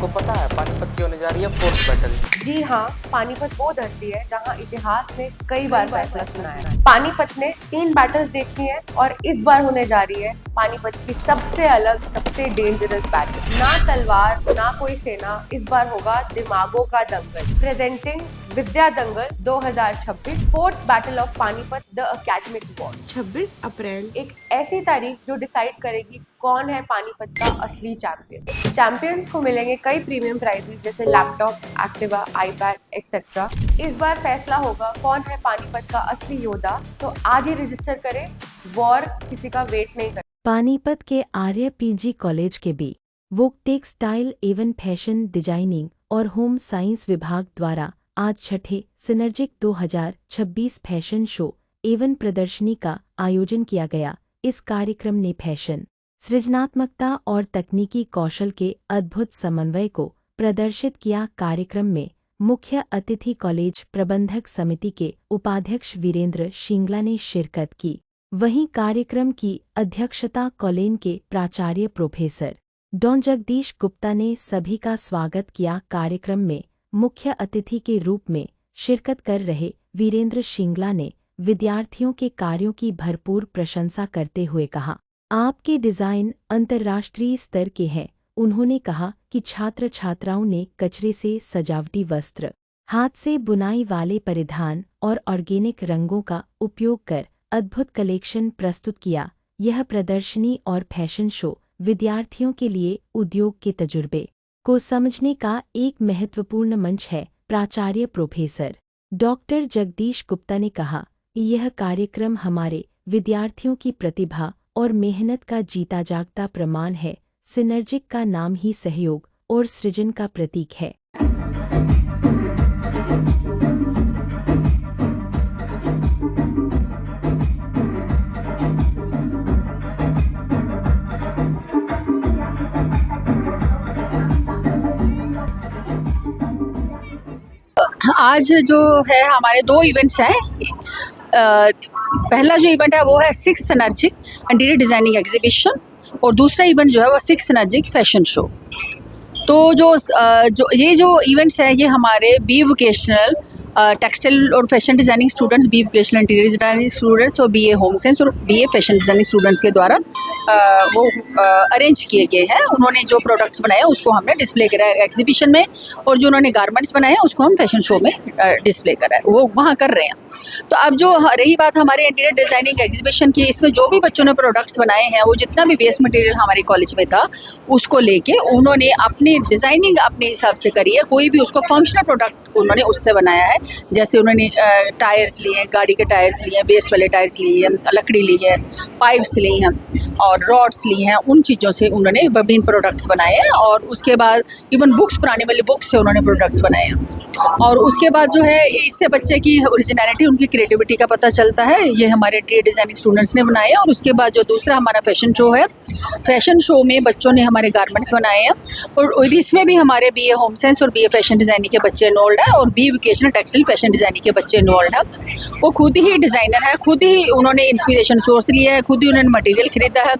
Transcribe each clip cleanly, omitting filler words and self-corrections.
आपको पता है पानीपत की होने जा रही है फोर्थ बैटल। जी हाँ, पानीपत वो धरती है जहाँ इतिहास ने कई बार फैसला सुनाया है। पानीपत ने 3 बैटल्स देखी है और इस बार होने जा रही है पानीपत की सबसे अलग, सबसे डेंजरस बैटल। ना तलवार, ना कोई सेना, इस बार होगा दिमागों का दंगल। Presenting Vidya Dangal 2026 fourth battle of Panipat the academic war. 26 April एक ऐसी तारीख जो डिसाइड करेगी कौन है पानीपत का असली चैंपियन। चैंपियंस को मिलेंगे कई प्रीमियम प्राइजेस जैसे लैपटॉप, एक्टिवा, आईपैड एक्सेट्रा। इस बार फैसला होगा कौन है पानीपत का असली योद्धा। तो आज ही रजिस्टर करें, वॉर किसी का वेट नहीं कर। पानीपत के आर्य पीजी कॉलेज के बी वोक टेक्सटाइल एवं फैशन डिजाइनिंग और होम साइंस विभाग द्वारा आज छठे सिनर्जिक 2026 फैशन शो एवं प्रदर्शनी का आयोजन किया गया। इस कार्यक्रम ने फैशन, सृजनात्मकता और तकनीकी कौशल के अद्भुत समन्वय को प्रदर्शित किया। कार्यक्रम में मुख्य अतिथि कॉलेज प्रबंधक समिति के उपाध्यक्ष वीरेंद्र शिंगला ने शिरकत की। वहीं कार्यक्रम की अध्यक्षता कॉलेज के प्राचार्य प्रोफेसर डॉ जगदीश गुप्ता ने सभी का स्वागत किया। कार्यक्रम में मुख्य अतिथि के रूप में शिरकत कर रहे वीरेंद्र शिंगला ने विद्यार्थियों के कार्यों की भरपूर प्रशंसा करते हुए कहा, आपके डिज़ाइन अंतर्राष्ट्रीय स्तर के हैं। उन्होंने कहा कि छात्र छात्राओं ने कचरे से सजावटी वस्त्र, हाथ से बुनाई वाले परिधान और ऑर्गेनिक रंगों का उपयोग कर अद्भुत कलेक्शन प्रस्तुत किया। यह प्रदर्शनी और फैशन शो विद्यार्थियों के लिए उद्योग के तजुर्बे को समझने का एक महत्वपूर्ण मंच है। प्राचार्य प्रोफेसर डॉक्टर जगदीश गुप्ता ने कहा, यह कार्यक्रम हमारे विद्यार्थियों की प्रतिभा और मेहनत का जीता जागता प्रमाण है। सिनर्जिक का नाम ही सहयोग और सृजन का प्रतीक है। आज जो है हमारे 2 इवेंट्स हैं। पहला जो इवेंट है वो है 6 सिनर्जिक इंटीरियर डिज़ाइनिंग एग्जीबिशन और दूसरा इवेंट जो है वो 6 सिनर्जिक फैशन शो। तो ये जो इवेंट्स हैं ये हमारे बी वोकेशनल टेक्सटाइल और fashion designing students, B vocational interior designing students और बीए होम साइंस और बीए फैशन डिज़ाइनिंग स्टूडेंट्स के द्वारा वो अरेंज किए गए हैं। उन्होंने जो प्रोडक्ट्स बनाए हैं उसको हमने डिस्प्ले करा है एग्जीबिशन में और जो उन्होंने गारमेंट्स बनाए हैं उसको हम फैशन शो में डिस्प्ले करा है, वो वहाँ कर रहे हैं। तो अब जो रही बात हमारे इंटीरियर डिज़ाइनिंग एग्जीबिशन की, इसमें जो भी बच्चों ने प्रोडक्ट्स बनाए हैं वो जितना भी वेस्ट मटेरियल हमारे कॉलेज में था उसको लेके उन्होंने अपनी डिज़ाइनिंग अपने हिसाब से करी है। कोई भी उसको फंक्शनल प्रोडक्ट उन्होंने उससे बनाया है। जैसे उन्होंने टायर्स लिए हैं, गाड़ी के टायर्स लिए हैं, वेस्ट वाले टायर्स लिए हैं, लकड़ी ली है, पाइप्स ली हैं और रॉड्स ली हैं। उन चीज़ों से उन्होंने विभिन्न प्रोडक्ट्स बनाए हैं और उसके बाद इवन बुक्स, पुराने वाली बुक्स से उन्होंने प्रोडक्ट्स बनाए हैं। और उसके बाद जो है इससे बच्चे की ओरिजिनलिटी, उनकी क्रिएटिविटी का पता चलता है। ये हमारे इंटीरियर डिज़ाइनिंग स्टूडेंट्स ने बनाए हैं। और उसके बाद जो दूसरा हमारा फैशन शो है, फैशन शो में बच्चों ने हमारे गारमेंट्स बनाए हैं और इसमें भी हमारे बीए होम साइंस और बीए फैशन डिज़ाइनिंग के बच्चे इन्वॉल्व हैं और B vocational textile fashion designing के बच्चे इन्वॉल्व हैं। वो खुद ही डिज़ाइनर है, खुद ही उन्होंने इंस्पिरेशन सोर्स लिया है, खुद ही उन्होंने मटेरियल खरीदा है,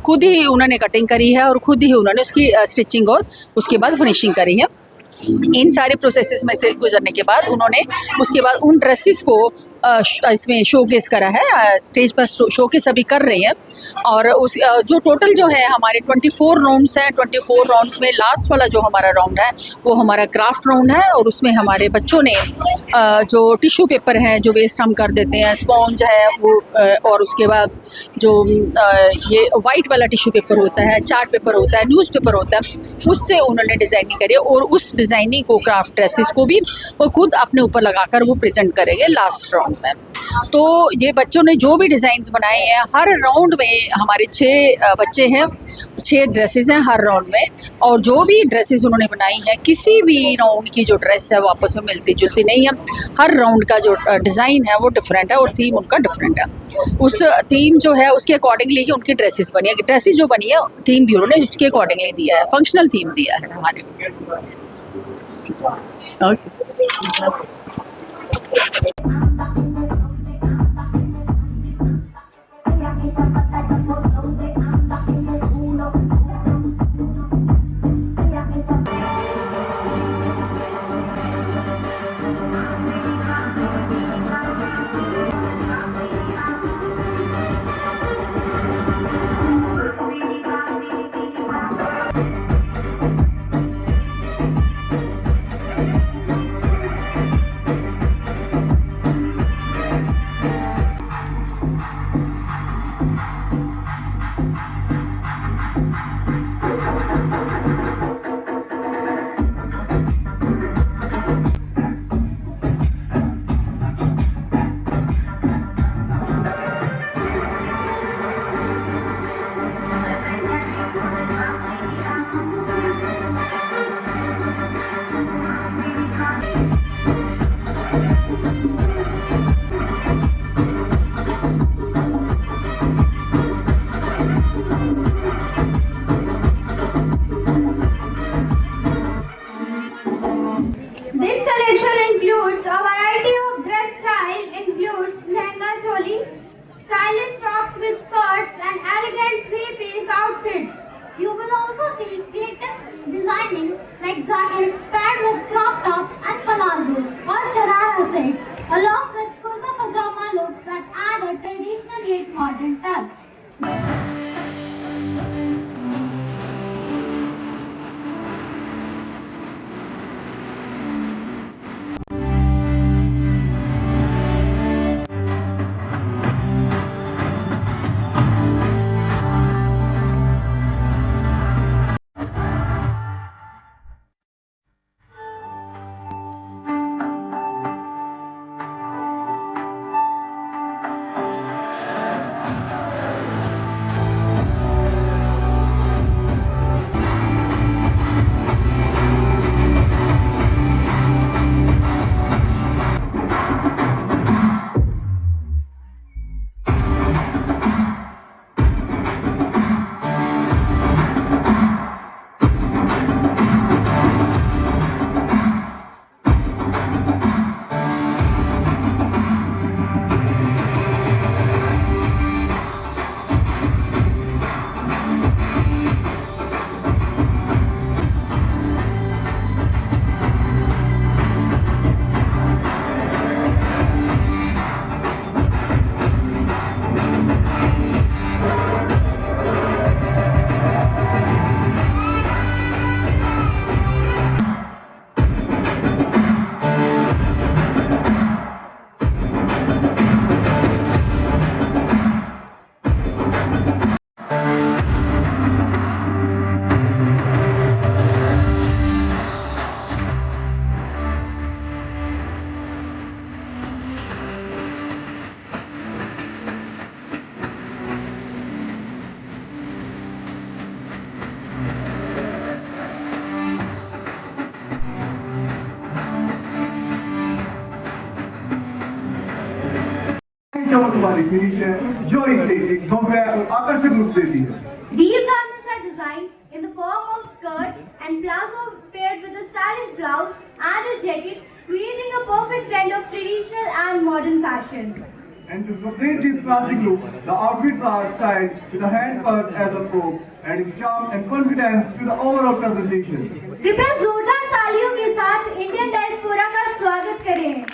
खुद ही उन्होंने कटिंग करी है और खुद ही उन्होंने उसकी स्टिचिंग और उसके बाद फिनिशिंग करी है। इन सारे प्रोसेसेस में से गुजरने के बाद उन्होंने उसके बाद उन ड्रेसेस को इसमें शोकेस करा है, स्टेज पर शोकेस अभी कर रहे हैं। और उस जो टोटल जो है हमारे 24 राउंड्स हैं। 24 राउंड्स में लास्ट वाला जो हमारा राउंड है वो हमारा क्राफ्ट राउंड है और उसमें हमारे बच्चों ने जो टिश्यू पेपर है जो वेस्ट हम कर देते हैं, स्पॉन्ज है वो, और उसके बाद जो ये वाइट वाला टिश्यू पेपर होता है, चार्ट पेपर होता है, न्यूज़ पेपर होता है, उससे उन्होंने डिज़ाइनिंग करी और उस डिज़ाइनिंग को, क्राफ्ट ड्रेसेस को भी वो खुद अपने ऊपर लगाकर वो प्रेजेंट करेंगे लास्ट राउंड में। तो ये बच्चों ने जो भी डिज़ाइंस बनाए हैं, हर राउंड में हमारे 6 बच्चे हैं, 6 ड्रेसेस हैं हर राउंड में। और जो भी ड्रेसेस उन्होंने बनाई हैं, किसी भी राउंड की जो ड्रेस है वो आपस में मिलती जुलती नहीं है। हर राउंड का जो डिज़ाइन है वो डिफरेंट है और थीम उनका डिफरेंट है। उस थीम जो है उसके अकॉर्डिंगली ही उनकी ड्रेसेस बनी है। ड्रेसेस जो बनी है थीम भी उन्होंने उसके अकॉर्डिंगली दिया है, फंक्शनल थीम दिया है हमारे। This collection includes a variety of dress style, includes lehenga choli, stylish tops with skirts and elegant three-piece outfits. You will also see creative designing like jackets paired with crop tops and palazzo or sharara sets, along with kurta pajama looks that add a traditional yet modern touch. चमक वाली finish है जो इसे एक भव्य और आकर्षक look देती है। These garments are designed in the form of skirt and palazzo paired with a stylish blouse and a jacket, creating a perfect blend of traditional and modern fashion. And to complete this classic look, the outfits are styled with a hand purse as a prop, adding charm and confidence to the overall presentation. कृपया जोरदार तालियों के साथ Indian diaspora का स्वागत करें।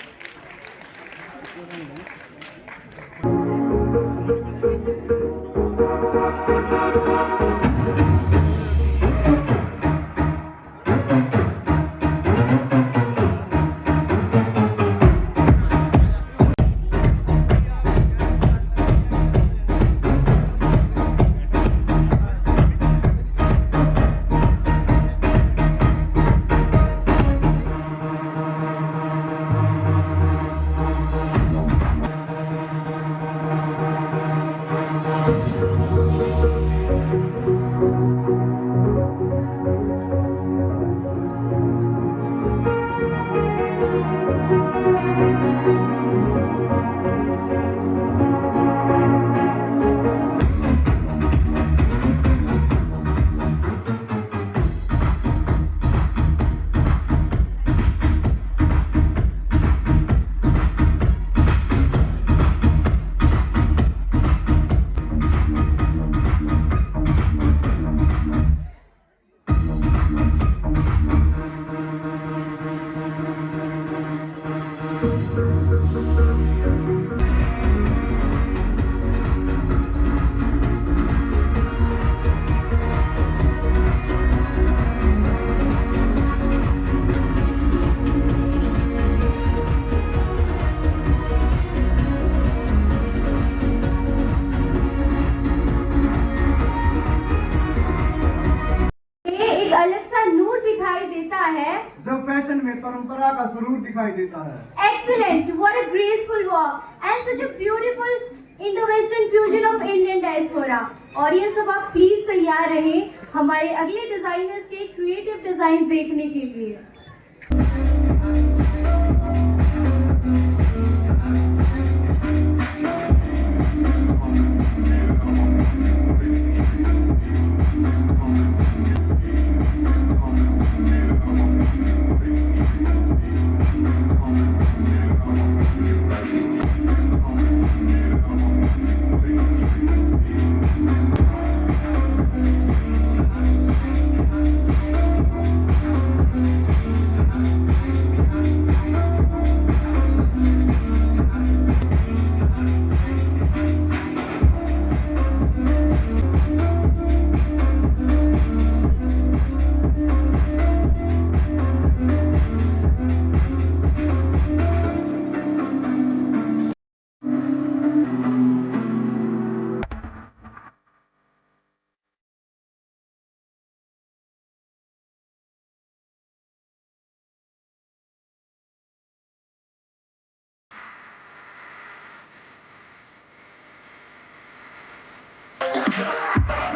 जब fashion में परंपरा का सुरूर दिखाई देता है। Excellent! What a graceful walk and such a beautiful Indo-Western fusion of Indian diaspora. और ये सब आप प्लीज तैयार रहें हमारे अगले डिजाइनर्स के क्रिएटिव डिजाइन देखने के लिए। Thank you.